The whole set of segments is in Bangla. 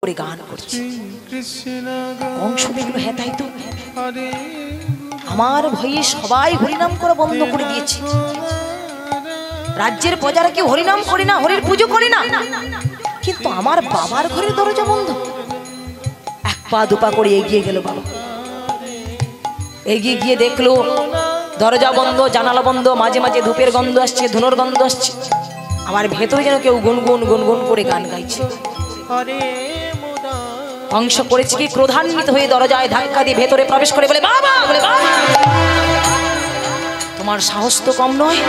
করে গান করছে। কংস দেখলো, হ্যাঁ তাই তো, আমার ভয়ে সবাই হরিনাম করা বন্ধ করে দিয়েছে। রাজ্যের প্রজারা কেউ হরিনাম করে না, হরির পুজো করে না, কিন্তু আমার বাবার ঘরের দরজা বন্ধ। এক পা দুপা করে এগিয়ে গেল বাবা। এগিয়ে গিয়ে দেখলো দরজা বন্ধ, জানালা বন্ধ, মাঝে মাঝে ধূপের গন্ধ আসছে, ধুনোর গন্ধ আসছে। আমার ভেতরে যেন কেউ গুনগুন গুনগুন করে গান গাইছে। কংস করেছে কি, ক্রোধান্বিত হয়ে দরজায় ধাক্কা দিয়ে ভেতরে প্রবেশ করে বলে, বাবা, বলে বাবা, তোমার সাহস তো কম নয়,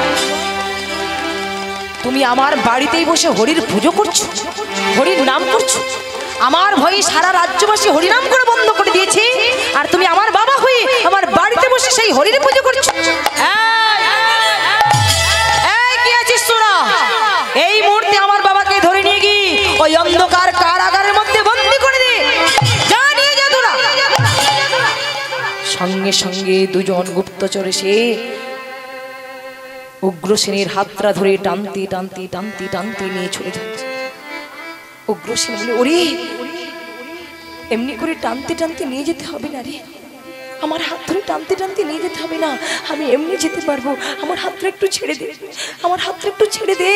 তুমি আমার বাড়িতেই বসে হরির পুজো করছো, হরির নাম করছো। আমার ভয়ে সারা রাজ্যবাসী হরিনাম করে বন্ধ করে দিয়েছে, আর তুমি আমার বাবা হয়ে আমার বাড়িতে বসে সেই হরির পুজো করছো। কি আছিস তোরা? এই মুহূর্তে আমার বাবাকে ধরে নিয়ে গিয়ে ওই অন্ধকার কারাগারের মধ্যে বন্দী করে দে, যা নিয়ে যা তোরা। সঙ্গে সঙ্গে দুজন গুপ্তচর এসে উগ্রসেনের হাতটা ধরে টানতে টানতে টানতে টানতে নিয়ে চলে যাচ্ছে। উগ্রসেন বলে, ওরে, এমনি করে টানতে টানতে নিয়ে যেতে হবে না রে, আমার হাত ধরে টানতে টানতে নিয়ে যেতে হবে না, আমি এমনি যেতে পারবো, আমার হাতটা একটু ছেড়ে দে, আমার হাতটা একটু ছেড়ে দে,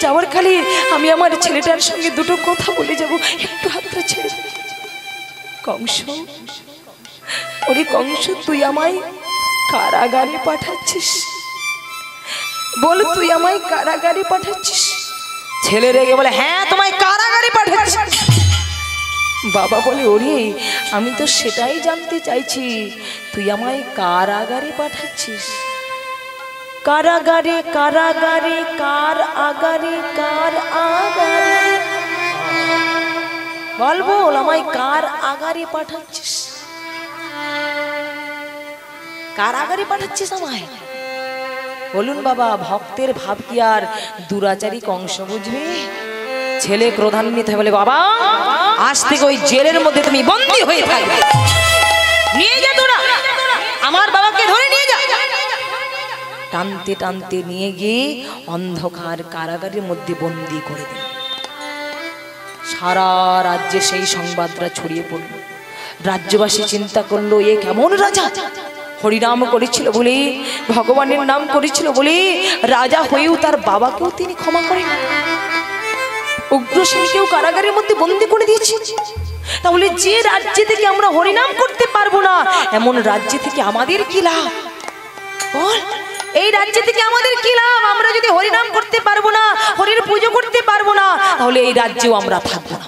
যাওয়ার খালি আমি আমার ছেলেটার সঙ্গে দুটো কথা বলে যাব, একটু হাতটা ছেড়ে দে। কংস, ওরে কংস, তুই আমায় কারাগারে পাঠাচ্ছিস? বল, তুই আমায় কারাগারে পাঠাচ্ছিস? ছেলে রেগে বলে, হ্যাঁ, তোমায় কারাগারে পাঠাচ্ছি। বাবা বলে, ওরে, আমি তো সেটাই জানতে চাইছি, তুই আমায় কারাগারে পাঠাচ্ছিস? কারাগারে, কারাগারে, কার আগারে, কার আগারে, বল বল, আমায় কার আগারে পাঠাচ্ছিস? কারাগারে পাঠাচ্ছিস আমায়? বলুন বাবা, ভক্তের ভাব কি আর দুরাচারী কংস বুঝবে? ছেলে ক্রোধান্বিত হয়ে বলে, বাবা, আজ থেকে ওই জেলের মধ্যে তুমি বন্দী হয়ে থাকবে, নিয়ে যা তোরা, আমার বাবাকে ধরে নিয়ে যা। টানতে টানতে নিয়ে গিয়ে অন্ধকার কারাগারের মধ্যে বন্দী করে দিল। সারা রাজ্যে সেই সংবাদটা ছড়িয়ে পড়ল। রাজ্যবাসী চিন্তা করলো, এ কেমন রাজা, হরিনাম করেছিল বলে, ভগবানের নাম করেছিল বলে রাজা হয়েও তার বাবাকেও তিনি ক্ষমা করেন, উগ্রসেনকেও কারাগারের মধ্যে বন্দী করে দিয়েছে। তাহলে যে রাজ্য থেকে আমরা হরিনাম করতে পারবো না, এমন রাজ্য থেকে আমাদের কি লাভ? বল, এই রাজ্য থেকে আমাদের কি লাভ? আমরা যদি হরিনাম করতে পারবো না, হরির পুজো করতে পারবো না, তাহলে এই রাজ্যেও আমরা থাকবো না,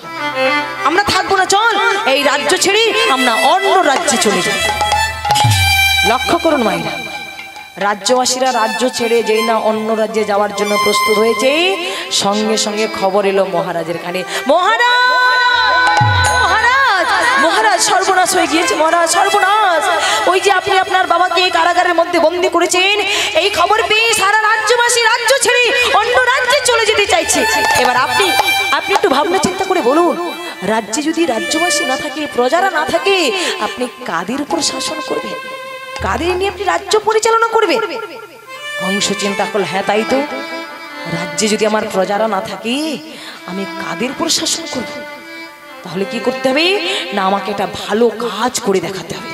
আমরা থাকবো না। চল, এই রাজ্য ছেড়ে আমরা অন্য রাজ্যে চলে যাই। লক্ষ্য করুন মায়েরা, রাজ্যবাসীরা রাজ্য ছেড়ে যেই না অন্য রাজ্যে যাওয়ার জন্য প্রস্তুত হয়েছে, সঙ্গে সঙ্গে খবর এলো মহারাজের কানে, মহারাজ, মহারাজ, সর্বনাশ হয়ে গিয়েছে, মহারাজ, সর্বনাশ। ওই যে আপনি আপনার বাবাকে কারাগারের মধ্যে বন্দী করেছেন, এই খবর পেয়ে সারা রাজ্যবাসী রাজ্য ছেড়ে অন্য রাজ্যে চলে যেতে চাইছে। এবার আপনি একটু ভাবনা চিন্তা করে বলুন, রাজ্যে যদি রাজ্যবাসী না থাকে, প্রজারা না থাকে, আপনি কাদের উপর শাসন করবেন? কাদের নিয়ে আপনি রাজ্য পরিচালনা করবেন? কংস চিন্তা করল, হ্যাঁ তাই তো, রাজ্যে যদি আমার প্রজারা না থাকে, আমি কাদের উপর শাসন করব? তাহলে কি করতে হবে না, আমাকে একটা ভালো কাজ করে দেখাতে হবে।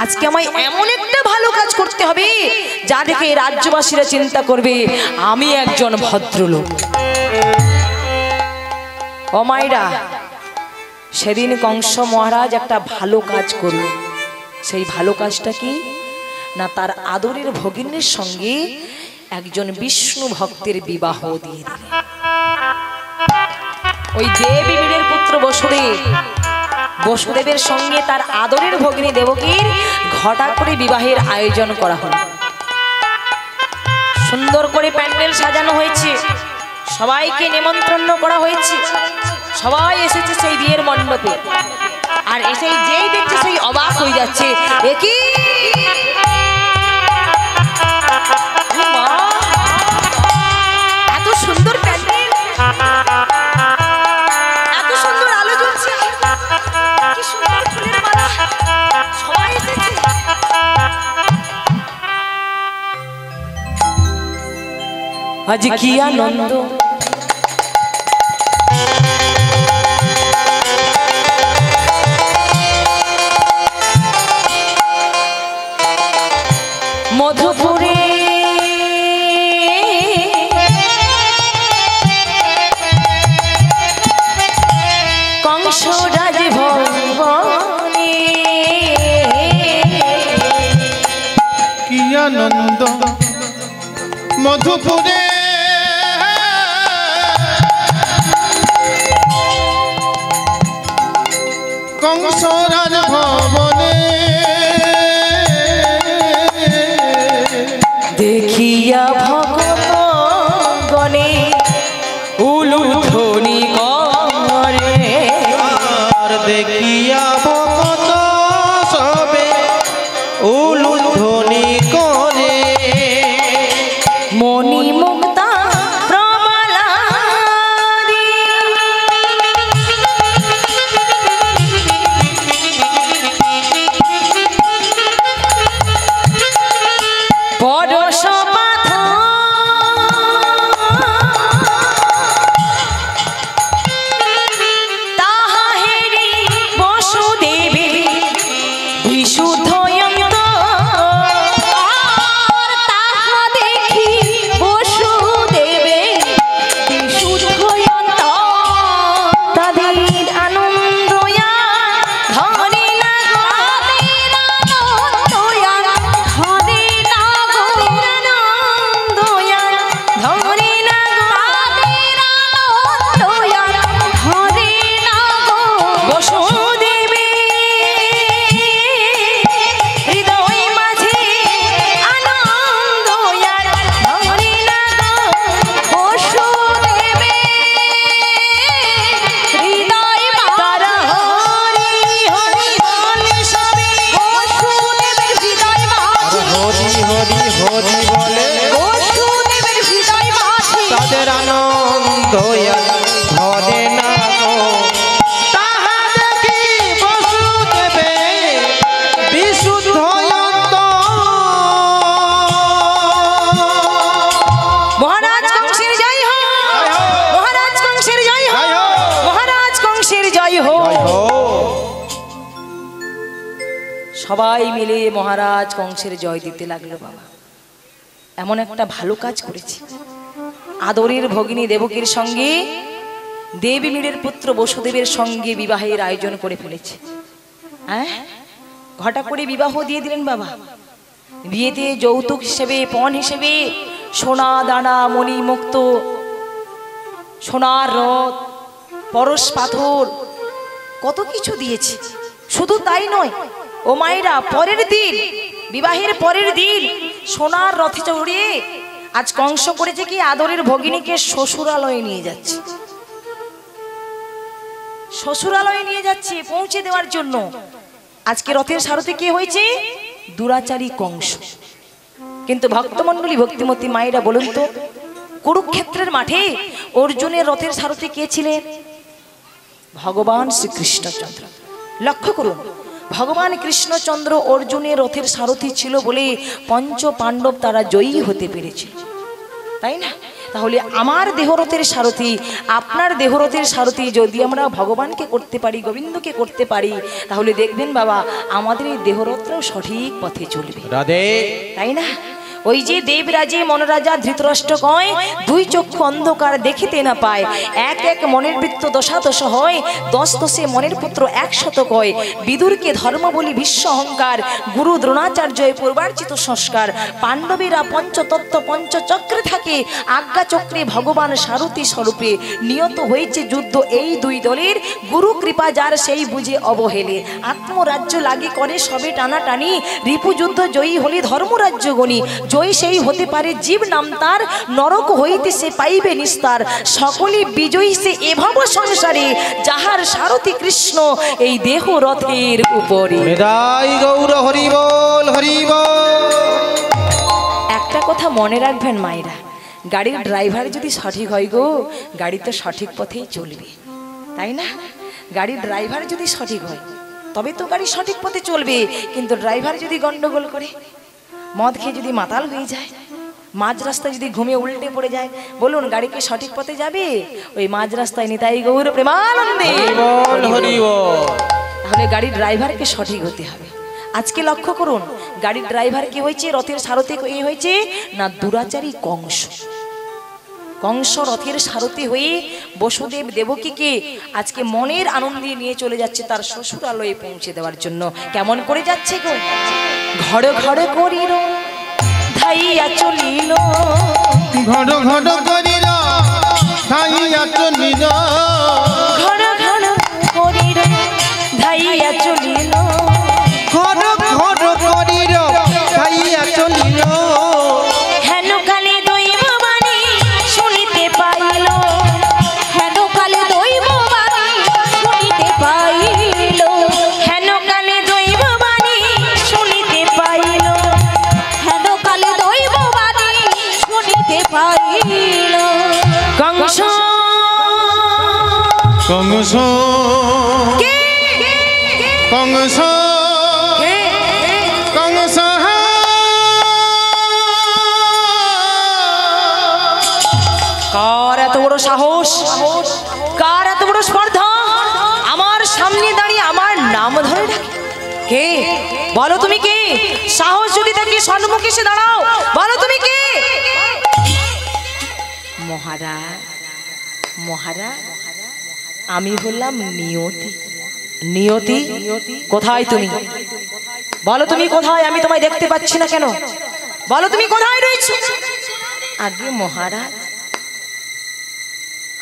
আজকে আমায় এমন একটা ভালো কাজ করতে হবে যা দেখে রাজ্যবাসীরা চিন্তা করবে আমি একজন ভদ্রলোক। ও মায়েরা, সেদিন কংস মহারাজ একটা ভালো কাজ করল। সেই ভালো কাজটা কি না, তার আদরের ভগিনীর সঙ্গে একজন বিষ্ণু ভক্তের বিবাহ দিয়ে দিলেন। ওই দেবী বীরের পুত্র বসুদেব, বসুদেবের সঙ্গে তার আদরের ভগিনী দেবকীর ঘটা করে বিবাহের আয়োজন করা হলো। সুন্দর করে প্যান্ডেল সাজানো হয়েছে, সবাইকে নিমন্ত্রণ করা হয়েছে, সবাই এসেছে সেই বিয়ের মণ্ডপে। আর এসে যেই দেখছে সেই অবাক হয়ে যাচ্ছে, একই এত সুন্দর প্যান্ডেল, এত সুন্দর আলো জ্বলছে, কি সুন্দর ফুলের মালা, সবাই এসেছে। আজ কি আনন্দ, মধুপুরে কংসরাজ ভবনে দেখিয়া ভগত গণে উলুধ্বনি করে আর দেখিয়া ভগত সবে উলুধ্বনি করে মণি মুক্তা সবাই মিলে মহারাজ কংসের জয় দিতে লাগলো। বাবা এমন একটা ভালো কাজ করেছে, আদরের ভগিনী দেবকীর সঙ্গে দেবীমীরের পুত্র বসুদেবের সঙ্গে বিবাহের আয়োজন করে ফেলেছে। হ্যাঁ, ঘটা করে বিবাহ দিয়ে দিলেন বাবা। বিয়েতে যৌতুক হিসেবে, পণ হিসেবে সোনা দানা, মণি মুক্ত, সোনার রথ, পরশ পাথর, কত কিছু দিয়েছে। শুধু তাই নয় ও মায়েরা, পরের দিন, বিবাহের পরের দিন সোনার রথে চড়িয়ে আজ কংস করেছে কি, আদরের ভগিনীকে শ্বশুরালয়ে নিয়ে যাচ্ছে। শ্বশুরালয়ে নিয়ে যাচ্ছে পৌঁছে দেওয়ার জন্য। আজকে রথের সারথি কে হয়েছে? দুরাচারী কংস। কিন্তু ভক্তমণ্ডলী, ভক্তিমতী মায়েরা বলুন তো, কুরুক্ষেত্রের মাঠে অর্জুনের রথের সারথি কে ছিলেন? ভগবান শ্রীকৃষ্ণচন্দ্র। লক্ষ্য করুন, ভগবান কৃষ্ণচন্দ্র অর্জুনের রথের সারথি ছিল বলে পঞ্চ পাণ্ডব তারা জয়ী হতে পেরেছিল, তাই না? তাহলে আমার দেহরথের সারথি, আপনার দেহরথের সারথি যদি আমরা ভগবানকে করতে পারি, গোবিন্দকে করতে পারি, তাহলে দেখবেন বাবা আমাদের এই দেহরথটাও সঠিক পথে চলবে, তাই না? ওই যে দেবরাজে মনরাজা ধৃতরাষ্ট্র কয়, দুই চক্ষু অন্ধকার দেখিতে না পায়, এক এক মনের বৃত্ত দশাদশ হয়, দশ দশে মনের পুত্র 100 কয়। বিদুরকে ধর্ম বলি বিশ্ব অহংকার, গুরু দ্রোণাচার্য পূর্বার্জিত সংস্কার। পাণ্ডবেরা পঞ্চতত্ত্ব পঞ্চচক্রে থাকে, আজ্ঞা চক্রে ভগবান সারথি স্বরূপে। নিয়ত হয়েছে যুদ্ধ এই দুই দলের, গুরু কৃপা যার সেই বুঝে অবহেলে। আত্মরাজ্য লাগে করে সবে টানাটানি, রিপুযুদ্ধ জয়ী হলে ধর্মরাজ্য গণি। জয় সেই হতে পারে জীব নাম তার, নরক হইতে সে পাইবে নিস্তার। সকলে বিজয়ী সে এভাব সংসারে, যাহার সারথি কৃষ্ণ এই দেহ রথের উপরে। গৌর হরি বল, হরি বল। একটা কথা মনে রাখবেন মায়েরা, গাড়ির ড্রাইভার যদি সঠিক হয় গো, গাড়ি তো সঠিক পথেই চলবে, তাই না? গাড়ির ড্রাইভার যদি সঠিক হয় তবে তো গাড়ি সঠিক পথে চলবে। কিন্তু ড্রাইভার যদি গন্ডগোল করে, মদ খেয়ে যদি মাতাল হয়ে যায়, মাঝ রাস্তায় যদি ঘুমিয়ে উল্টে পড়ে যায়, বলুন গাড়ি কি সঠিক পথে যাবে? ওই মাঝ রাস্তায় নিতাই গৌর প্রেমানন্দে। তাহলে গাড়ির ড্রাইভারকে সঠিক হতে হবে। আজকে লক্ষ্য করুন, গাড়ির ড্রাইভার কি হয়েছে? রথের সারথি এই হয়েছে না দুরাচারী কংস। কংস রথের সারথি হয়ে বসুদেব দেবকীকে আজকে মনের আনন্দে নিয়ে চলে যাচ্ছে তার শ্বশুরালয়ে পৌঁছে দেওয়ার জন্য। কেমন করে যাচ্ছে গো? ঘরে ঘরে করিল ধাইয়া চলিল ঘন ঘন করিল ধাইয়া চলিল ঘন ঘন করিল ধাইয়া চলিল ঘন ঘন করিল ধাইয়া চলিল হেন কালে দৈব বাণী শুনিতে পাইল হেন কালে দৈব বাণী শুনিতে পাইল হেন কালে দৈব বাণী শুনিতে পাইল হেন কালে দৈব বাণী শুনিতে পাইল কংস কংস কংস কংস কার এত বড় সাহস কার এত বড় স্পর্ধা আমার সামনে দাঁড়িয়ে আমার নাম ধরে ডাকে কে বলো তুমি কে সাহস যদি থাকে সম্মুখে এসে দাঁড়াও বলো তুমি কে মহারাজ মহারাজ আমি হলাম নিয়তি নিয়তি কোথায় তুমি বলো তুমি কোথায় আমি তোমায় দেখতে পাচ্ছি না কেন বলো তুমি কোথায় রয়েছো আগে মহারাজ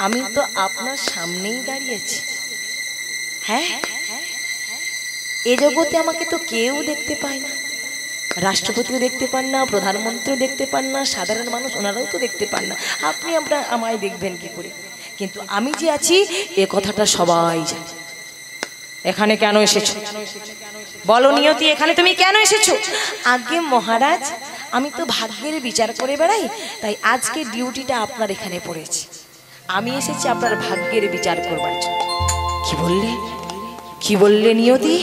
আমি তো আপনার সামনেই দাঁড়িয়েছি হ্যাঁ এ জগতে আমাকে তো কেউ দেখতে পায় না রাষ্ট্রপতিও দেখতে পান না প্রধানমন্ত্রীও দেখতে পান না সাধারণ মানুষ ওনারাও তো দেখতে পান না আপনি আপনার আমায় দেখবেন কি করে কিন্তু আমি যে আছি এ কথাটা সবাই জানে এখানে কেন এসেছো বলো নিয়তি এখানে তুমি কেন এসেছো আগে মহারাজ আমি তো ভাগ্যের বিচার করে বেড়াই তাই আজকে ডিউটিটা আপনার এখানে পড়েছে আমি এসেছি আপনার ভাগ্যের বিচার করবার জন্য কি বললে নিয়তি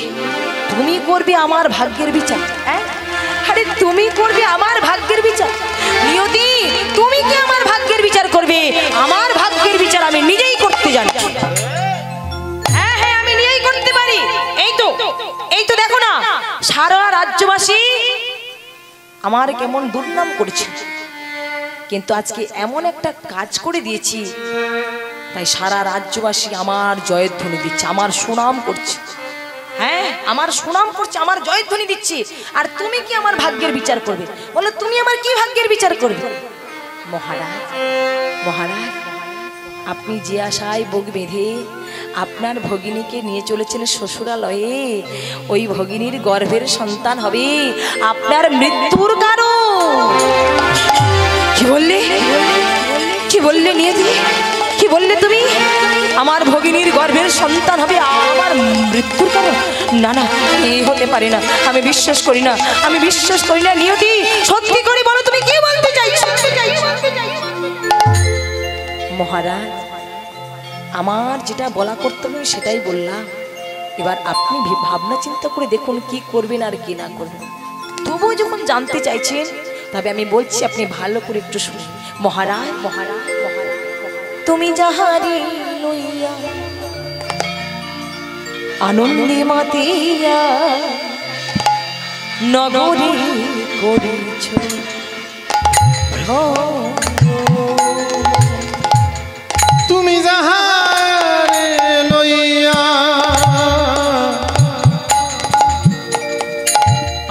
তুমি করবে আমার ভাগ্যের বিচার হ্যাঁ আরে তুমি করবে আমার ভাগ্যের বিচার নিয়তি তুমি কি আমার ভাগ্যের বিচার করবে আমার ভাগ্যের বিচার আমি নিজেই করতে জানি হ্যাঁ হ্যাঁ আমি নিজেই করতে পারি এই তো দেখো না সারা রাজ্যবাসী আমার কেমন দুর্নাম করছে কিন্তু আজকে এমন একটা কাজ করে দিয়েছি তাই সারা রাজ্যবাসী আমার জয়ধ্বনি দিচ্ছে আমার সুনাম করছে হ্যাঁ আমার সুনাম করছে আমার জয়ধ্বনি দিচ্ছে আর তুমি কি আমার ভাগ্যের বিচার করবে বলো তুমি আমার কি ভাগ্যের বিচার করবে মহারাজ মহারাজ আপনি যে আশায় বুক বেঁধে আপনার ভগিনীকে নিয়ে চলেছেন শ্বশুরালয়ে ওই ভগিনীর গর্ভের সন্তান হবে আপনার মৃত্যুর কারণ কি বললে নিয়তি কি বললে তুমি আমার ভগিনীর গর্ভের সন্তান হবে আমার মৃত্যুর কারণ না না এই হতে পারে না আমি বিশ্বাস করি না নিয়তি সত্যি করে বলো তুমি কি বলতে চাইছো মহারাজ আমার যেটা বলা কর্তব্য সেটাই বললাম এবার আপনি ভাবনা চিন্তা করে দেখুন কি করবেন আর কি না করবেন তবুও যখন জানতে চাইছেন তবে আমি বলছি আপনি ভালো করে একটু শুনুন মহারাজ মহারাজ তুমি যাহারে লইয়া আনন্দে মাতিয়া নগরে করেছ তুমি যাহারে লইয়া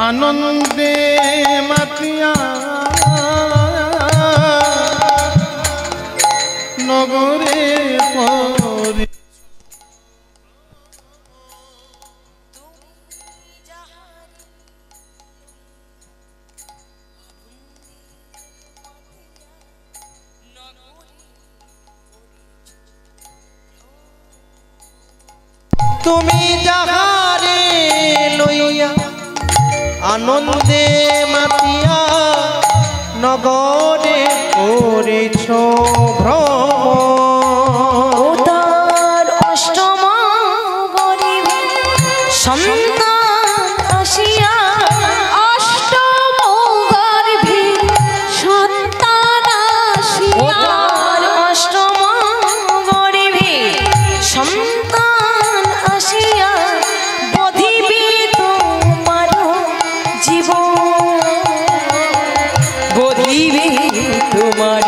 আনন্দে মাতিয়া নগরে পরি তুমি যাহারে লইয়া আনন্দে মাতিয়া নগরে করেছ ভ্রমণ তার অষ্টম গরিবে সন্তান আসিয়া অষ্টম গর্ভে সন্তান আসিয়া অষ্টম গরিবে সন্তান আসিয়া বধিবে তোমার জীবন বধিবে তোমার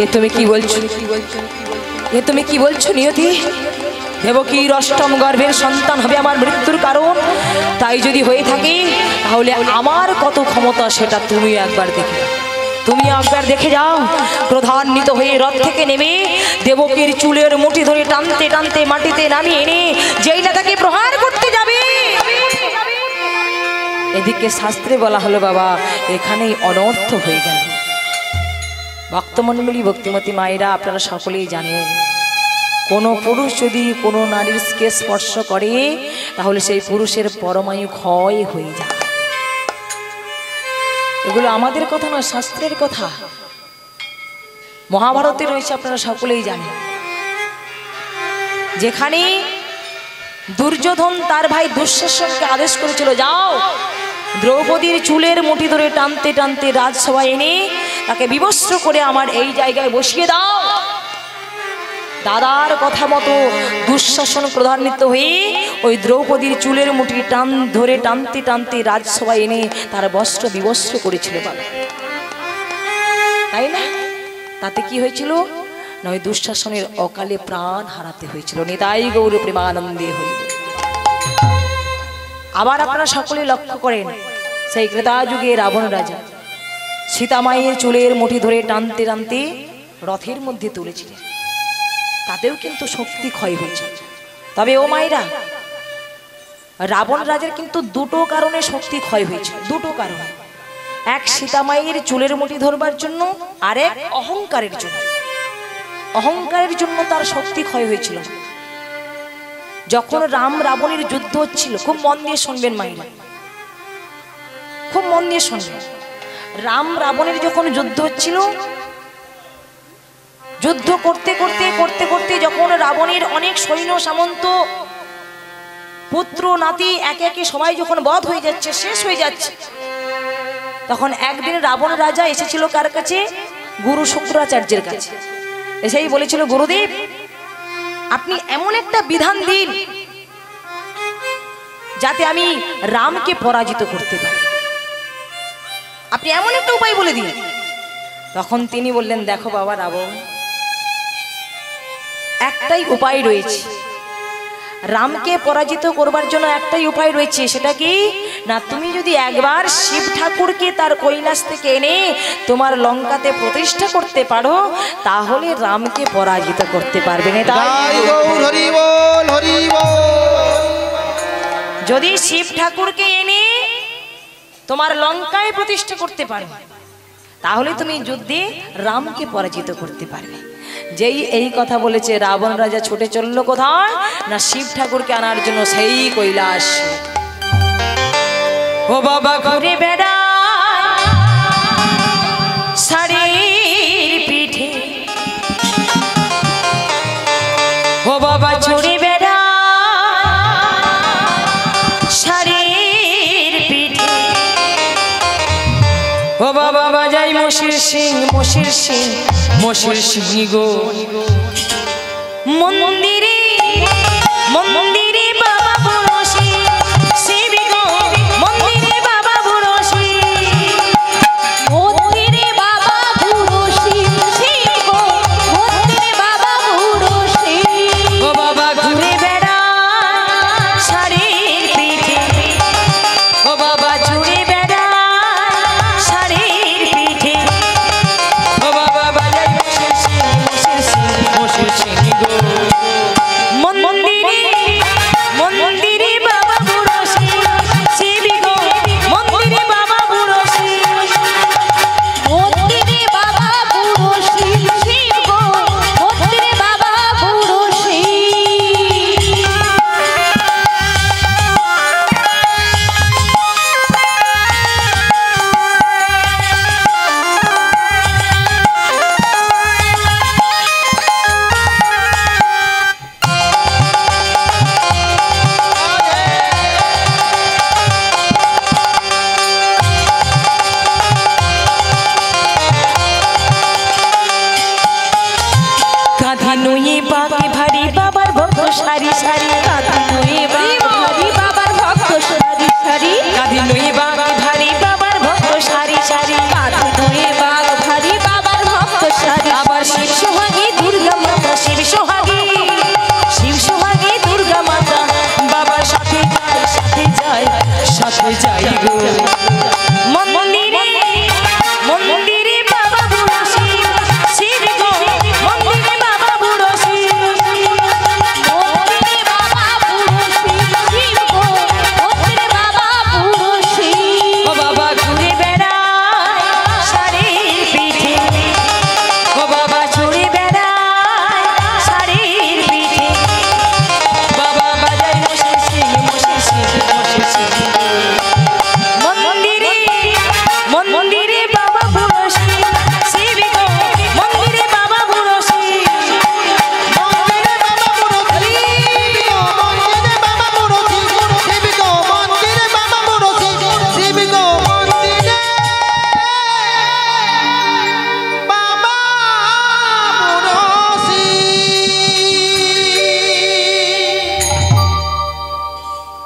এ তুমি কি বলছো? এ তুমি কি বলছো নিয়তি? দেবকীর অষ্টম গর্ভের সন্তান হবে আমার মৃত্যুর কারণ? তাই যদি হয়ে থাকে তাহলে আমার কত ক্ষমতা সেটা তুমি একবার দেখে যাও। ক্রোধান্বিত হয়ে রথ থেকে নেমে দেবকীর চুলের মুঠি ধরে টানতে টানতে মাটিতে নামিয়ে এনে যেই না তাকে প্রহার করতে যাবে, এদিকে শাস্ত্রে বলা হলো বাবা এখানেই অনর্থ হয়ে গেল। ভক্তমণ্ডলী, ভক্তিমতী মায়েরা, আপনারা সকলেই জানেন কোনো পুরুষ যদি কোনো নারীর স্পর্শ করে তাহলে সেই পুরুষের পরমায়ু ক্ষয় হয়ে যায়। এগুলো আমাদের কথা নয়, শাস্ত্রের কথা। মহাভারতে রয়েছে, আপনারা সকলেই জানেন। যেখানে দুর্যোধন তার ভাই দুঃশাসনকে আদেশ করেছিল, যাও দ্রৌপদীর চুলের মুঠি ধরে টানতে টানতে রাজসভায় এনে তাকে বিবস্ত্র করে আমার এই জায়গায় বসিয়ে দাও। দাদার কথা মতো দুঃশাসন ক্রোধান্বিত হয়ে ওই দ্রৌপদীর চুলের মুঠি ধরে টানতে টানতে রাজসভায় এনে তার বস্ত্র বিবস্ত্র করেছিল বাবা, তাই না? তাতে কি হয়েছিল না, ওই দুঃশাসনের অকালে প্রাণ হারাতে হয়েছিল। নিতাই গৌর প্রেমানন্দে হইল। আবার আপনারা সকলে লক্ষ্য করেন, সেই ক্রেতা যুগে রাবণ রাজা সীতামায়ের চুলের মুঠি ধরে টানতে টানতে রথের মধ্যে তুলেছিলেন, তাতেও কিন্তু শক্তি ক্ষয় হয়েছে। তবে ও মায়েরা, রাবণ রাজার কিন্তু দুটো কারণে শক্তি ক্ষয় হয়েছে, দুটো কারণে। এক সীতামায়ের চুলের মুঠি ধরবার জন্য, আর এক অহংকারের জন্য। অহংকারের জন্য তার শক্তি ক্ষয় হয়েছিল। যখন রাম রাবণের যুদ্ধ হচ্ছিল, খুব মন দিয়ে শুনবেন মায়েরা, খুব মন দিয়ে শুনবেন। রাম রাবণের যখন যুদ্ধ হচ্ছিল, যুদ্ধ করতে করতে করতে করতে যখন রাবণের অনেক সৈন্য সামন্ত পুত্র নাতি একে একে সবাই যখন বধ হয়ে যাচ্ছে, শেষ হয়ে যাচ্ছে, তখন একদিন রাবণ রাজা এসেছিল কার কাছে? গুরু শুক্রাচার্যের কাছে। এসেই বলেছিল, গুরুদেব আপনি এমন একটা বিধান দিন যাতে আমি রামকে পরাজিত করতে পারি, আপনি এমন একটা উপায় বলে দিন। তখন তিনি বললেন, দেখো বাবা রাবণ, একটাই উপায় রয়েছে, রামকে পরাজিত করবার জন্য একটাই উপায় রয়েছে। সেটা কি না, তুমি যদি একবার শিব ঠাকুরকে তার কৈলাস থেকে এনে তোমার লঙ্কাতে প্রতিষ্ঠা করতে পারো, তাহলে রামকে পরাজিত করতে পারবে না। যদি শিব ঠাকুরকে এনে তোমার লঙ্কায় প্রতিষ্ঠা করতে পারো, তাহলে তুমি যুদ্ধে রামকে পরাজিত করতে পারবে। যেই এই কথা বলেছে, রাবণ রাজা ছুটে চললো কোথায় না, শিব ঠাকুরকে আনার জন্য সেই কৈলাস। ও বাবা ঘুরে বেড়া শাড়ির পিঠে, ও বাবা ছুড়ে বেড়া শাড়ির পিঠে, ও বাবা বাজাই মশির সিং মশির সিং মশির সিং গো। মন্দিরে মন্দিরে বাবা বড়শি শিব গো, মন্দিরে বাবা বড়শি, মন্দিরে বাবা বড়শি শিব গো, মন্দিরে বাবা বড়শি। ও বাবা ঘুরে বেড়া শাড়ির পিঠে, ও বাবা ঘুরে বেড়া শাড়ির পিঠে, ও বাবা বাজাই মশির সিং মশির সিং মশির সিং গো। মন্দিরে মন্দিরে বাবা বড়শি শিব গো, মন্দিরে বাবা বড়শি, মন্দিরে বাবা বড়শি শিব গো, মন্দিরে বাবা বড়শি। কাঁধে নুয়ে বাঁকে ভারী বাবার ভক্ত সারি সারি, কাঁধে নুয়ে হরি বাবার ভক্ত সারি সারি, কাঁধে নুয়ে বাঁকে ভারী বাবার ভক্ত সারি সারি, কাঁধে ধরে বাঘ ভারী বাবার ভক্ত সারি। আবার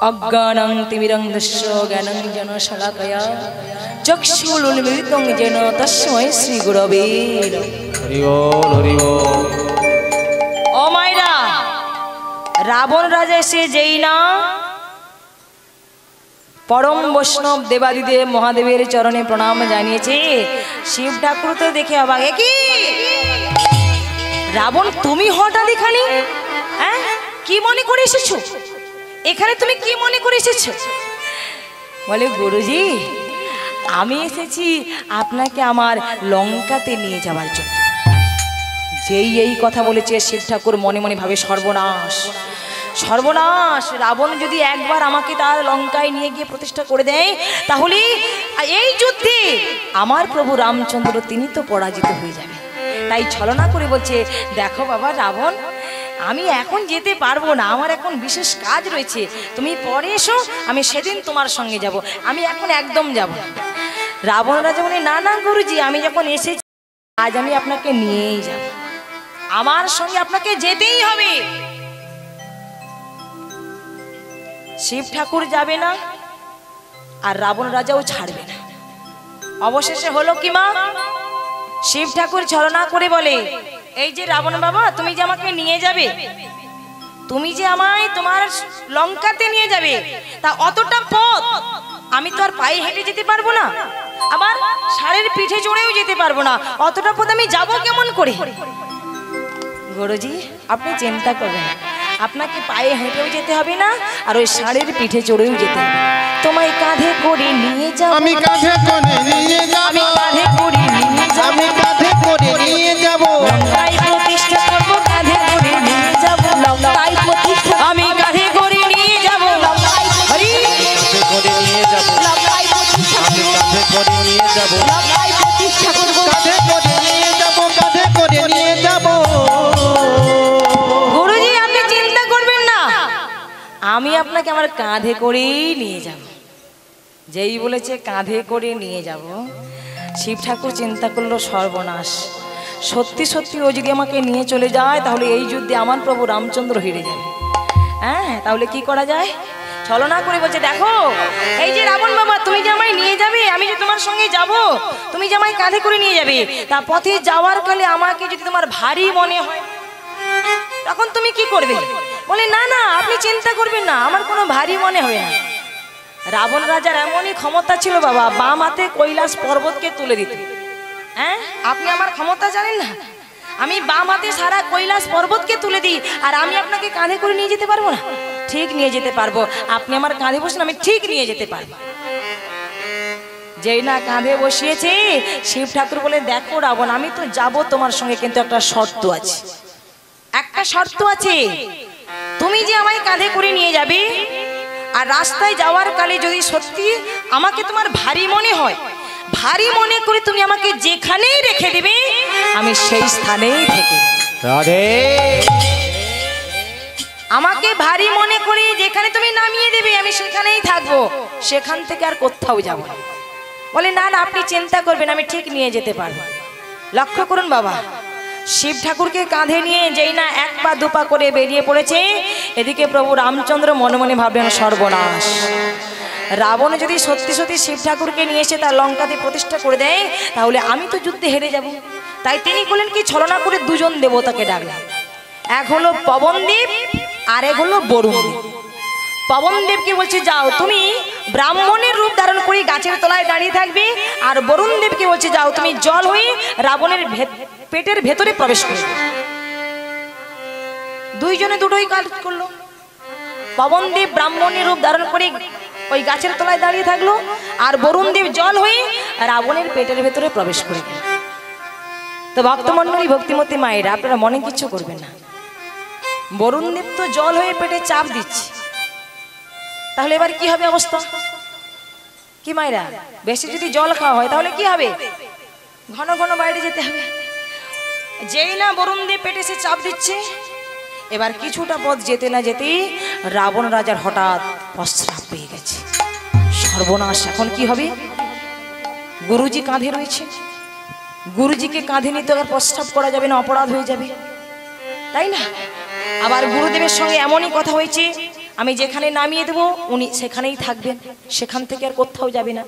অজ্ঞানং তিমিরন্ধস্য জ্ঞানং জন শলাকয়া চক্ষুরুন্মিলিতং যেন তস্मै শ্রী গুরবে নমঃ। হরি বল হরি বল। ও মায়েরা, রাবণ রাজা এসে যেই না পরম বৈষ্ণব দেবাদিদেব মহাদেবের চরণে প্রণাম জানিয়েছে, শিব ঠাকুর তো দেখে অবাক, কি রাবণ তুমি হঠাৎ এখানে? হ্যাঁ, কি মনে করে এসেছো এখানে? তুমি কি মনে করে এসেছো? বলে গুরুজি, আমি এসেছি আপনাকে আমার লঙ্কাতে নিয়ে যাওয়ার জন্য। যেই এই কথা বলেছে, শিব ঠাকুর মনে মনে ভাবে সর্বনাশ সর্বনাশ, রাবণ যদি একবার আমাকে তার লঙ্কায় নিয়ে গিয়ে প্রতিষ্ঠা করে দেয়, তাহলে এই যুদ্ধে আমার প্রভু রামচন্দ্র তিনি তো পরাজিত হয়ে যাবে। তাই ছলনা করে বলছে, দেখো বাবা রাবণ, আমি এখন যেতে পারবো না, আমার এখন বিশেষ কাজ রয়েছে, তুমি পরে এসো, আমি সেদিন তোমার সঙ্গে যাব, আমি এখন একদম যাব না। রাবণ রাজা বলে, না না গুরুজি, আমি যখন এসেছি আজ আমি আপনাকে নিয়েই যাব, আমার সঙ্গে আপনাকে যেতেই হবে। শিব ঠাকুর যাবে না আর রাবণ রাজাও ছাড়বে না। অবশেষে হলো কি মা, শিব ঠাকুর ছলনা করে বলে, এই যে রাবণ বাবা, তুমি যে আমাকে নিয়ে যাবে, তুমি যে আমায় তোমার লঙ্কাতে নিয়ে যাবে, তা অতটা পথ আমি তো আর পায়ে হেঁটে যেতে পারবো না, আবার ষাঁড়ের পিঠে চড়েও যেতে পারবো না, অতটা পথ আমি যাবো কেমন করে? গুরুজি, আপনি চিন্তা করবেন, আপনাকে পায়ে হেঁটেও যেতে হবে না, আর ওই ষাঁড়ের পিঠে চড়েও যেতে হবে। তোমায় কাঁধে করে নিয়ে যাও, আমি কাঁধে করে নিয়ে যাব, আমি কাঁধে করে নিয়ে যাও, আমি কাঁধে করে নিয়ে যাব, লঙ্কায় প্রতিষ্ঠা করব, কাঁধে করে নিয়ে যাব, লঙ্কায় প্রতিষ্ঠা, আমি কাঁধে করে নিয়ে যাব, হরি কাঁধে করে নিয়ে যাব, লঙ্কায় প্রতিষ্ঠা আমি করব, কাঁধে করে নিয়ে যাব, লঙ্কায় প্রতিষ্ঠা করব। কাঁধে করে নিয়ে যাব, কাঁধে করে নিয়ে যাব। গুরুজি, আপনি চিন্তা করবেন না, আমি আপনাকে আমার কাঁধে করেই নিয়ে যাব। যেই বলেছে কাঁধে করে নিয়ে যাব, শিব ঠাকুর চিন্তা করলো সর্বনাশ, সত্যি সত্যি ও যদি আমাকে নিয়ে চলে যায়, তাহলে এই যুদ্ধে আমার প্রভু রামচন্দ্র হেরে যাবে। হ্যাঁ, তাহলে কি করা যায়? ছলনা করে বলছে, দেখো এই যে রাবণ বাবা, তুমি যে আমায় নিয়ে যাবে, আমি যে তোমার সঙ্গে যাব, তুমি যে আমায় কাঁধে করে নিয়ে যাবে, তা পথে যাওয়ার কালে আমাকে যদি তোমার ভারী মনে হয়, তখন তুমি কি করবে? বলে, না না, আপনি চিন্তা করবেন না, আমার কোনো ভারী মনে হয় না। রাবণ রাজার এমনই ক্ষমতা ছিল বাবা, বাম হাতে কৈলাস পর্বতকে তুলে দিত। হ্যাঁ, আপনি আমার ক্ষমতা জানেন না, আমি বাম হাতে সারা কৈলাস পর্বতকে তুলে দিই, আর আমি আপনাকে কাঁধে করে নিয়ে যেতে পারবো না? ঠিক নিয়ে যেতে পারবো, আপনি আমার কাঁধে বসুন, আমি ঠিক নিয়ে যেতে পারবো। যেই না কাঁধে বসিয়েছে, শিব ঠাকুর বলে, দেখো রাবণ, আমি তো যাব তোমার সঙ্গে, কিন্তু একটা শর্ত আছে, একটা শর্ত আছে, তুমি যে আমায় কাঁধে করে নিয়ে যাবে, আর রাস্তায় যাওয়ার কালে যদি সত্যি আমাকে তোমার ভারী মনে হয়, ভারী মনে করে তুমি আমাকে যেখানেই রেখে দেবে, আমি সেই স্থানেই থেকে রাধে, আমাকে ভারী মনে করে যেখানে তুমি নামিয়ে দেবে, আমি সেখানেই থাকবো, সেখান থেকে আর কোথাও যাব না। বলে, না না, আপনি চিন্তা করবেন, আমি ঠিক নিয়ে যেতে পারবো। লক্ষ্য করুন বাবা, শিব ঠাকুরকে কাঁধে নিয়ে যেই না এক পা দুপা করে বেরিয়ে পড়েছে, এদিকে প্রভু রামচন্দ্র মনে মনে ভাবলেন সর্বনাশ, রাবণ যদি সত্যি সত্যি শিব ঠাকুরকে নিয়ে এসে তার লঙ্কাতে প্রতিষ্ঠা করে দেয়, তাহলে আমি তো যুদ্ধে হেরে যাব। তাই তিনি বললেন কি, ছলনা করে দুজন দেবতাকে ডাকলেন, এক হলো পবনদেব আর এক হলো বরুণদেব। পবনদেবকে বলছে, যাও তুমি ব্রাহ্মণের রূপ ধারণ করে গাছের তলায় দাঁড়িয়ে থাকবে, আর বরুণদেবকে বলছে, যাও তুমি জল হয়ে রাবণের পেটের ভেতরে প্রবেশ করবে। দুইজনে দুটোই কাজ করলো। পবনদেব ব্রাহ্মণের রূপ ধারণ করে ওই গাছের তলায় দাঁড়িয়ে থাকলো, আর বরুণদেব জল হয়ে রাবণের পেটের ভেতরে প্রবেশ করে গেল। তো ভক্তমণ্ডলী, ভক্তিমতী মায়েরা, আপনারা মনে কিছু করবেন না, বরুণদেব তো জল হয়ে পেটে চাপ দিচ্ছে, তাহলে এবার কি হবে অবস্থা? কি মায়েরা, বেশি যদি জল খাওয়া হয় তাহলে কি হবে? ঘন ঘন বাইরে যেতে হবে। যেই না বরুণদেব পেটে সে চাপ দিচ্ছে, এবার কিছুটা পথ যেতে না যেতেই রাবণ রাজার হঠাৎ প্রস্রাব পেয়ে গেছে। সর্বনাশ, এখন কি হবে? গুরুজি কাঁধে রয়েছে, গুরুজিকে কাঁধে নিতে আর প্রস্রাব করা যাবে না, অপরাধ হয়ে যাবে, তাই না? আবার গুরুদেবের সঙ্গে এমনই কথা হয়েছে, আমি যেখানে নামিয়ে দেবো উনি সেখানেই থাকবেন, সেখান থেকে আর কোথাও যাবে না।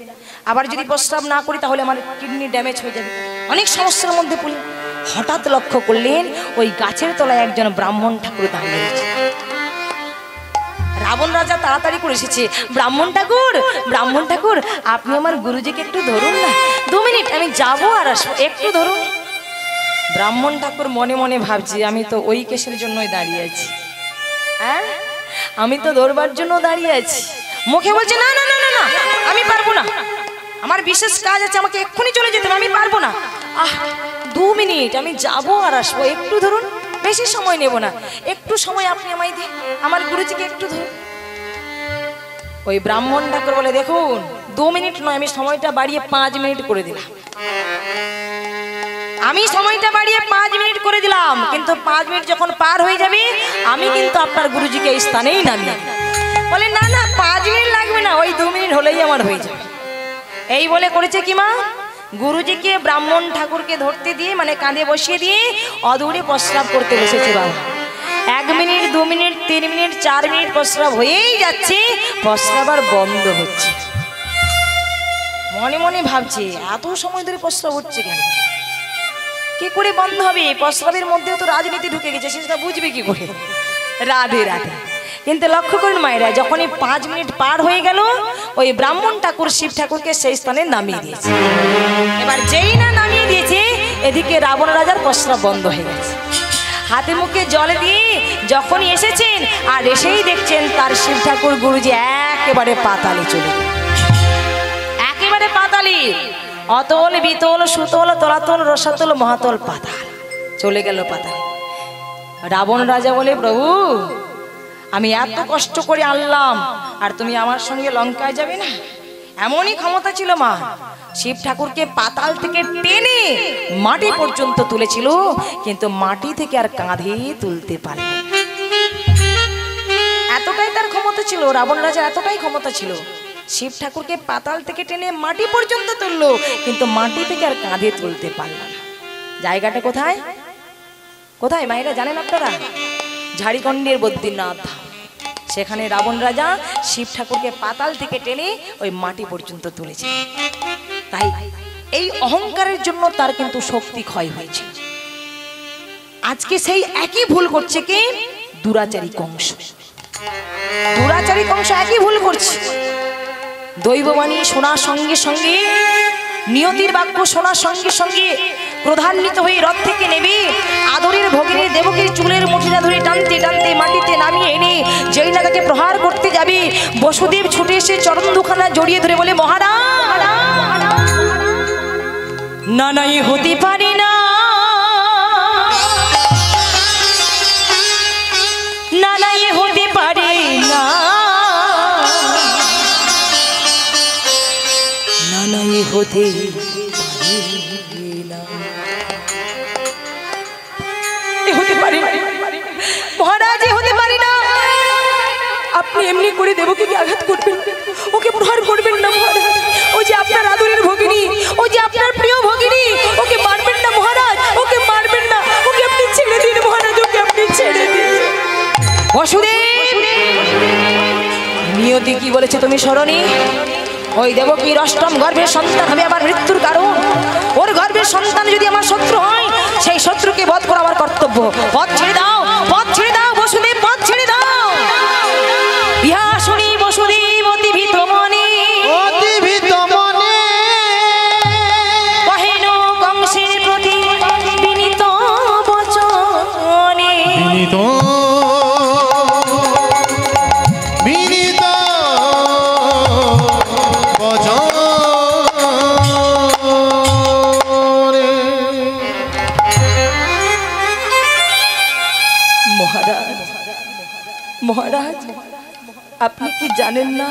আবার যদি প্রস্রাব না করি তাহলে আমার কিডনি ড্যামেজ হয়ে যাবে, অনেক সমস্যার মধ্যে পড়ি। হঠাৎ লক্ষ্য করলেন ওই গাছের তলায় একজন ব্রাহ্মণ ঠাকুর দাঁড়িয়ে রয়েছে। রাবণ রাজা তাড়াতাড়ি করে এসেছে, ব্রাহ্মণ ঠাকুর আপনি আমার গুরুজিকে একটু ধরুন না, 2 মিনিট আমি যাবো আর আসবো, একটু ধরুন। ব্রাহ্মণ ঠাকুর মনে মনে ভাবছি আমি তো ওই কেসের জন্যই দাঁড়িয়ে আছি, হ্যাঁ আমি তো ধরবার জন্য দাঁড়িয়ে আছি। মুখে বলছে না না না না না আমি পারবো না, আমার বিশেষ কাজ আছে, আমাকে এক্ষুনি চলে যেতে হবে, আমি পারবো না। 2 মিনিট আমি যাবো আর আসবো, একটু ধরুন, বেশি সময় নেব না, একটু সময় আপনি আমায় দিন, আমার গুরুজিকে একটু ধরুন। ওই ব্রাহ্মণ ঠাকুর বলে দেখুন 2 মিনিট নয়, আমি সময়টা বাড়িয়ে 5 মিনিট করে দিলাম, আমি সময়টা বাড়িয়ে 5 মিনিট করে দিলাম, কিন্তু 5 মিনিট যখন পার হয়ে যাবে আমি কিন্তু আপনার গুরুজিকে এই স্থানেই নামিয়ে। বলে না না 5 মিনিট লাগবে না, ওই 2 মিনিট হলেই আমার হয়ে যাবে। এই বলে করেছে কি মা, গুরুজিকে ব্রাহ্মণ ঠাকুরকে ধরতে দিয়ে মানে কাঁধে বসিয়ে দিয়ে অদূরে প্রস্রাব করতে বসেছে বাবা। 1 মিনিট 2 মিনিট 3 মিনিট 4 মিনিট প্রস্রাব হয়েই যাচ্ছে, প্রস্রাব আর বন্ধ হচ্ছে। মনে মনে ভাবছে এত সময় ধরে প্রস্রাব হচ্ছে কেন, কি করে বন্ধ হবে? প্রস্রাবের মধ্যেও তো রাজনীতি ঢুকে গেছে, সেটা বুঝবে কি করে? রাধে রাধে। কিন্তু লক্ষ্য করুন মায়েরা, যখনই 5 মিনিট পার হয়ে গেল ওই ব্রাহ্মণ ঠাকুর শিব ঠাকুরকে সেই স্থানে নামিয়ে দিয়েছে। এবার যেই না নামিয়ে দিয়েছে এদিকে রাবণ রাজার প্রস্রাব বন্ধ হয়ে গেছে। হাতে মুখে জল দিয়ে যখনই এসেছেন আর এসেই দেখছেন তার শিব ঠাকুর গুরুজি একেবারে পাতালে চলে গেল, একেবারে পাতালে। অতল বিতল সুতল তলাতল রসাতল মহাতল পাতাল, চলে গেল পাতালে। রাবণ রাজা বলে প্রভু আমি এত কষ্ট করে আনলাম আর তুমি আমার সঙ্গে লঙ্কায় যাবে না? এমনই ক্ষমতা ছিল মা, শিব ঠাকুরকে পাতাল থেকে টেনে মাটি পর্যন্ত তুলেছিল, কিন্তু মাটি থেকে আর কাঁধে তুলতে পারল। এতটাই তার ক্ষমতা ছিল, রাবণ রাজা এতটাই ক্ষমতা ছিল, শিব ঠাকুরকে পাতাল থেকে টেনে মাটি পর্যন্ত তুললো, কিন্তু মাটি থেকে আর কাঁধে তুলতে পারল না। জায়গাটা কোথায় কোথায় মায়েরা জানেন আপনারা? ঝাড়খণ্ডের বদ্রীনাথ ধাম। সেখানে রাবণ রাজা শিব ঠাকুরকে পাতাল থেকে টেনে ওই মাটি পর্যন্ত তুলেছে। তাই এই অহংকারের জন্য তার কিন্তু শক্তি ক্ষয় হয়েছে। আজকে সেই একই ভুল করছে কে? দুরাচারী কংস। দুরাচারী কংস একই ভুল করছে। দৈববাণী শোনার সঙ্গে সঙ্গে, নিয়তির বাক্য শোনার সঙ্গে সঙ্গে ক্রোধান্বিত হয়ে রথ থেকে নেবে আদরের ভগিনী দেবকীর চুলের মুঠিটা ধরে টানতে টানতে মাটিতে নামিয়ে এনে যেই না তাকে প্রহার করতে যাবে, বসুদেব ছুটে এসে চরণ দুখানা জড়িয়ে ধরে বলে মহারাজ না নাই হতে পারি না, না নাই হতে পারি না, না নাই হতে মহারাজ হতে পারি না। আপনি এমনি করে দেবকীকে আঘাত করবেন, ওকে প্রহার করবেন না মহারাজ। ও যে আপনার আদরের ভগিনী, ও যে আপনার প্রিয় ভগিনী, ওকে মারবেন না মহারাজ, ওকে মারবেন না, ওকে আপনি ছেড়ে দিন মহারাজ, ওকে আপনি ছেড়ে দিন। বসুদেব নিয়তি কি বলেছে তুমি শরণী? ওই দেবকীর অষ্টম গর্ভের সন্তান হবে আমার মৃত্যুর কারণ। ওর গর্ভের সন্তান যদি আমার শত্রু হয়, সেই শত্রুকে বধ করা আমার কর্তব্য। পথ ছেড়ে দাও, পথ ছেড়ে দাও বসুদেব, পথ ছেড়ে দাও। ইহা শুনি বসুদেব অতি ভীত মনে, অতি ভীত মনে কহেন কংসের প্রতি বিনীত বচনে, বিনীত বিনীত বচনে। মহারাজ মহারাজ আপনি কি জানেন না?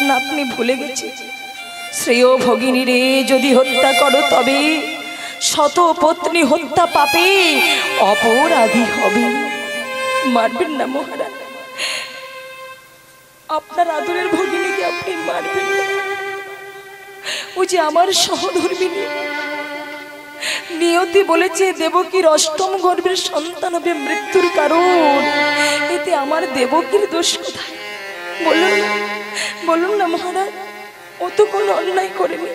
না আপনি ভুলে গেছেন? শ্রেয় ভগিনী রে যদি হত্যা করো তবে শত পত্নী হত্যা পাপে অপরাধী হবে। মারবেন না মহারাজ, আপনার আদরের ভগিনীকে আপনি মারবেন না। ও যে আমার সহধর্মিনী, নিয়তি বলেছে দেবকীর অষ্টম গর্ভের সন্তান হবে মৃত্যুর কারণ। এতে আমার দেবকীর দোষ কোথায়? বলুন না মহারাজ, ও তো কোনো অন্যায় করেনি,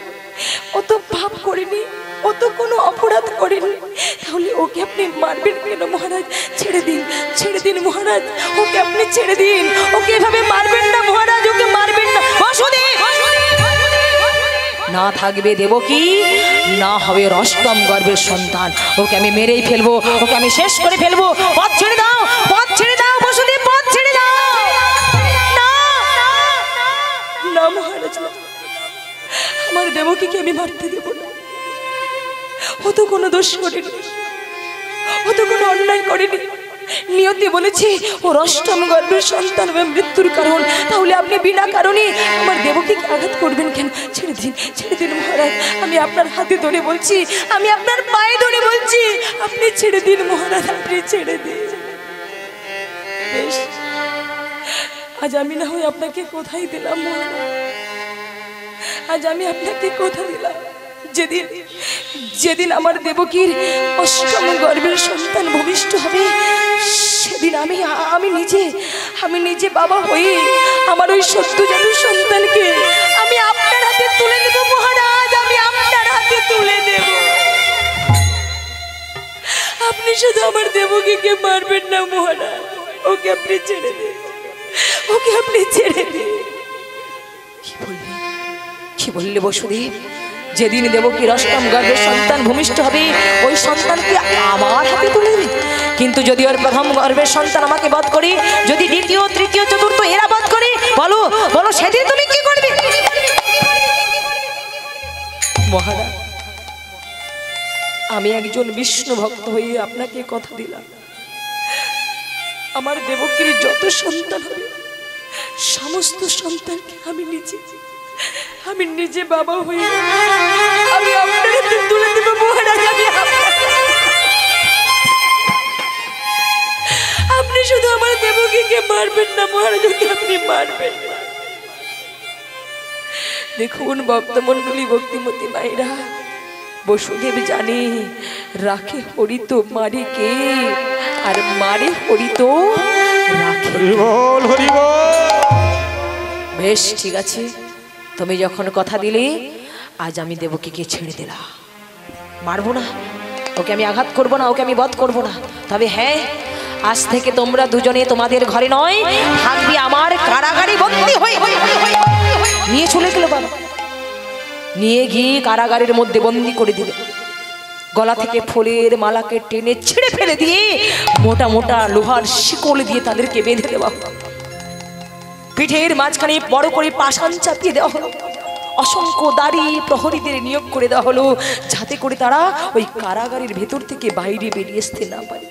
ও তো পাপ করেনি, ও তো কোনো অপরাধ করেনি, তাহলে ওকে আপনি মারবেন কেন মহারাজ? ছেড়ে দিন মহারাজ, ওকে আপনি ছেড়ে দিন, ওকে এভাবে মারবেন না মহারাজ, ওকে মারবেন না। না থাকবে দেবকী, না হবে অষ্টম গর্ভের সন্তান, ওকে আমি মেরেই ফেলবো, ওকে আমি শেষ করে ফেলবো। পথ ছেড়ে দাও, পথ ছেড়ে দাও বসুদেব, পথ ছেড়ে দাও। না মহারাজ, আমার দেবকীকে আমি মারতে দেব না। ও তো কোনো দোষ করেনি, ও তো কোনো অন্যায় করেনি। নিয়তি বলেছে ওর অষ্টম গর্ভের সন্তান হবে মৃত্যুর কারণ, তাহলে আপনি বিনা কারণে আমার দেবকীকে আঘাত করবেন কেন? ছেড়ে দিন মহারাজ, আমি আপনার হাতে ধরে বলছি, আমি আপনার পায়ে ধরে বলছি, আপনি ছেড়ে দিন মহারাজ, আপনি ছেড়ে দিন। বেশ, আজ আমি না হয় আপনাকে কোথায় দিলাম মহারাজ, আজ আমি আপনাকে কথা দিলাম, যেদিন আমার দেবকীর অষ্টম গর্ভের সন্তান ভূমিষ্ঠ হবে, সেদিন আমি নিজে বাবা হয়ে আমার ওই সদ্যজাত সন্তানকে আমি আপনার হাতে তুলে দেব মহারাজ, আমি আপনার হাতে তুলে দেব। আপনি শুধু আমার দেবকীকে মারবেন না মহারাজ, ওকে আপনি ছেড়ে দিন, ওকে আপনি ছেড়ে দিন। কি বললে বসুদেব? যেদিন দেবকীর অষ্টম গর্ভের সন্তান ভূমিষ্ঠ হবে, ওই সন্তানকে আমার হাতে তুলে দেবে। কিন্তু যদি ওর প্রথম গর্ভের সন্তান আমাকে বধ করে, যদি দ্বিতীয় তৃতীয় চতুর্থ এরা বধ করে, বলো সেদিন তুমি কি করবে? মহারাজ, আমি একজন বিষ্ণু ভক্ত হয়ে আপনাকে কথা দিলাম, আমার দেবকীর যত সন্তান হবে সমস্ত সন্তানকে আমি নিজে বাবা হয়ে আমি আপনার হাতে তুলে দেব মহারাজ। আপনি শুধু আমার দেবকীকে মারবেন না মহারাজ, ওকে আপনি মারবেন না। দেখুন ভক্তমণ্ডলী, ভক্তিমতী মায়েরা, বসুদেব জানে রাখে হরি তো মারে কে, আর মারে হরি তো রাখে। বেশ ঠিক আছে, তুমি যখন কথা দিলে, আজ আমি দেবকীকে ছেড়ে দিলাম, মারবো না, ওকে আমি আঘাত করবো না, ওকে আমি বধ করবো না। তবে হ্যাঁ, আজ থেকে তোমরা দুজনে তোমাদের ঘরে নয়, থাকবি আমার কারাগারে বন্দী হয়ে। নিয়ে চলে গেল বাবা, নিয়ে গিয়ে কারাগারের মধ্যে বন্দী করে দিল। গলা থেকে ফুলের মালাকে টেনে ছিঁড়ে ফেলে দিয়ে মোটা মোটা লোহার শিকল দিয়ে তাদেরকে বেঁধে দেওয়া, পিঠের মাঝখানে বড় করে পাষাণ চাপিয়ে দেওয়া হলো। অসংখ্য দাড়ি প্রহরীদের নিয়োগ করে দেওয়া হলো, যাতে করে তারা ওই কারাগারের ভেতর থেকে বাইরে বেরিয়ে আসতে না পারে।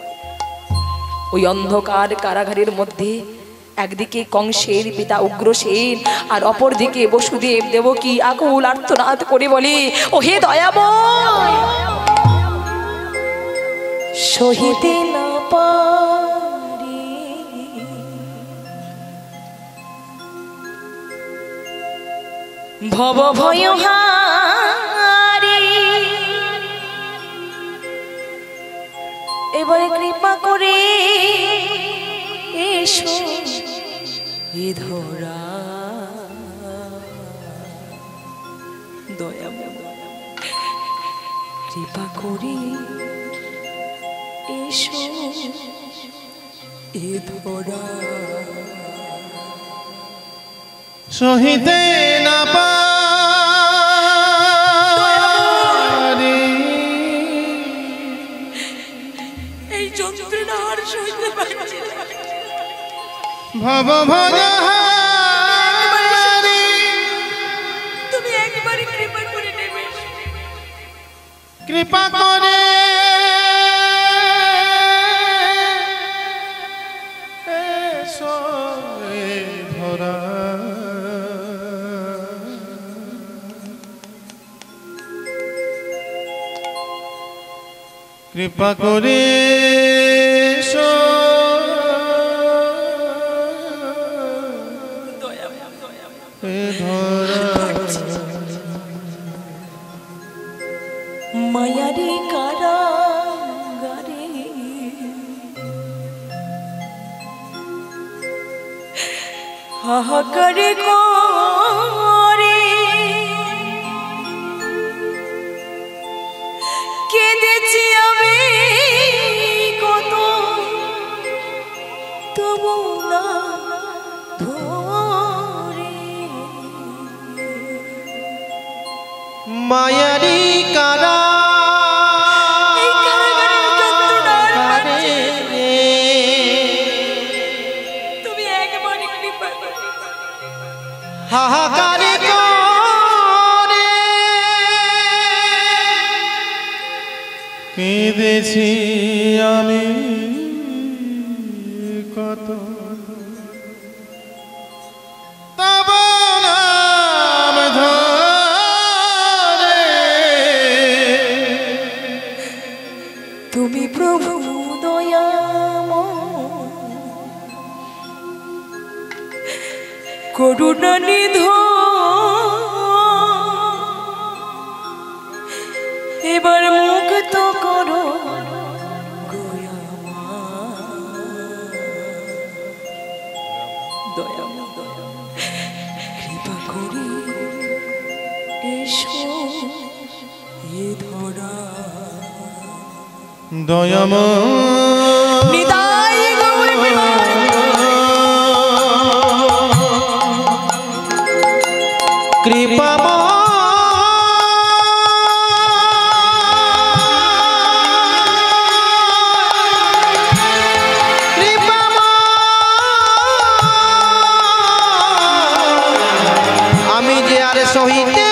ওই অন্ধকার কারাগারের মধ্যে একদিকে কংসের পিতা উগ্রসেন, আর অপরদিকে বসুদেব দেবকী আকুল আর্তনাদ করে বলে, ও হে দয়াময়, সহিতে না পারি ভব ভয়হারি, এবারে কৃপা করে এসো এ ধরা। দয়াময়, কৃপা করে এসো এ ধরা। সহিতে না পারি এই যন্ত্রণা আর সইতে পারছি না। ভব ভয়হারি, তুমি একবারই কৃপা করে নেবে, কৃপা করে এসো এ ধরা। কৃপা করে এসো এ ধরা। মায়ারি কার হাহাকারে করে কেঁদেছি আমি কত তবু না ধরে মায়ারি কারা তুমি একবার কৃপা করে হাহাকারে করে কেঁদেছি আমি কত তব নাম ধরে তুমি প্রভু দয়াময় করুণা নিধন এবার মুক্ত করো কৃপা করি এসো এ ধরা দয়াময় নিতাই গৌর কৃপাময় আমি যে আর সহিতে